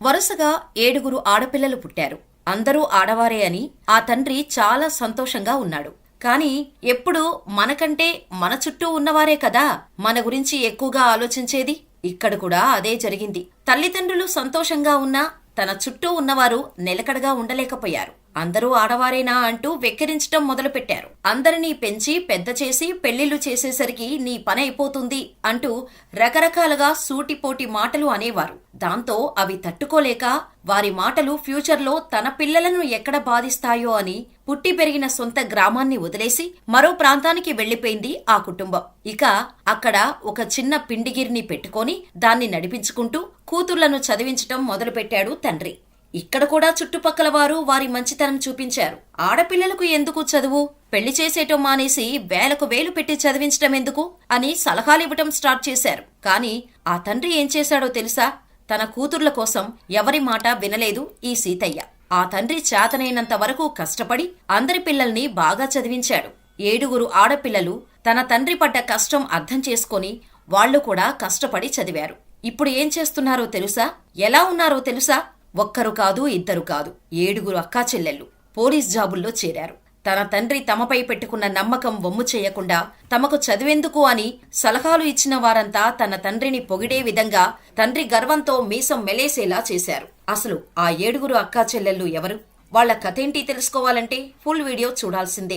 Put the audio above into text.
వరుసగా 7 ఆడపిల్లలు పుట్టారు. అందరూ ఆడవారే అని ఆ తండ్రి చాలా సంతోషంగా ఉన్నాడు. కాని ఎప్పుడూ మనకంటే మన చుట్టూ ఉన్నవారే కదా మన గురించి ఎక్కువగా ఆలోచించేది. ఇక్కడ కూడా అదే జరిగింది. తల్లిదండ్రులు సంతోషంగా ఉన్నా తన చుట్టూ ఉన్నవారు నిలకడగా ఉండలేకపోయారు. అందరూ ఆడవారేనా అంటూ వెక్కిరించటం మొదలుపెట్టారు. అందరినీ పెంచి పెద్ద చేసి పెళ్లిళ్లు చేసేసరికి నీ పని అయిపోతుంది అంటూ రకరకాలుగా సూటిపోటి మాటలు అనేవారు. దాంతో అవి తట్టుకోలేక వారి మాటలు ఫ్యూచర్లో తన పిల్లలను ఎక్కడ బాధిస్తాయో అని పుట్టి పెరిగిన సొంత గ్రామాన్ని వదిలేసి మరో ప్రాంతానికి వెళ్లిపోయింది ఆ కుటుంబం. ఇక అక్కడ ఒక చిన్న పిండిగిరిని పెట్టుకొని దాన్ని నడిపించుకుంటూ కూతుర్లను చదివించటం మొదలుపెట్టాడు తండ్రి. ఇక్కడ కూడా చుట్టుపక్కల వారు వారి మంచితనం చూపించారు. ఆడపిల్లలకు ఎందుకు చదువు, పెళ్లి చేసేయటం మానేసి వేలకు వేలు పెట్టి చదివించటం ఎందుకు అని సలహాలివ్వటం స్టార్ట్ చేశారు. కాని ఆ తండ్రి ఏం చేశాడో తెలుసా? తన కూతుర్ల కోసం ఎవరి మాట వినలేదు ఈ సీతయ్య. ఆ తండ్రి చేతనైనంత వరకు కష్టపడి అందరి పిల్లల్ని బాగా చదివించాడు. 7 ఆడపిల్లలు తన తండ్రి పడ్డ కష్టం అర్థం చేసుకొని వాళ్లు కూడా కష్టపడి చదివారు. ఇప్పుడు ఏం చేస్తున్నారో తెలుసా? ఎలా ఉన్నారో తెలుసా? ఒక్కరు కాదు, ఇద్దరు కాదు, 7 అక్కా చెల్లెళ్ళు పోలీస్ జాబుల్లో చేరారు. తన తండ్రి తమపై పెట్టుకున్న నమ్మకం వమ్ము చేయకుండా తమకు చదివేందుకు అని సలహాలు ఇచ్చిన వారంతా తన తండ్రిని పొగిడే విధంగా తండ్రి గర్వంతో మీసం మెలేసేలా చేశారు. అసలు ఆ 7 అక్కా చెల్లెళ్ళు ఎవరు? వాళ్ల కథేంటి తెలుసుకోవాలంటే ఫుల్ వీడియో చూడాల్సిందే.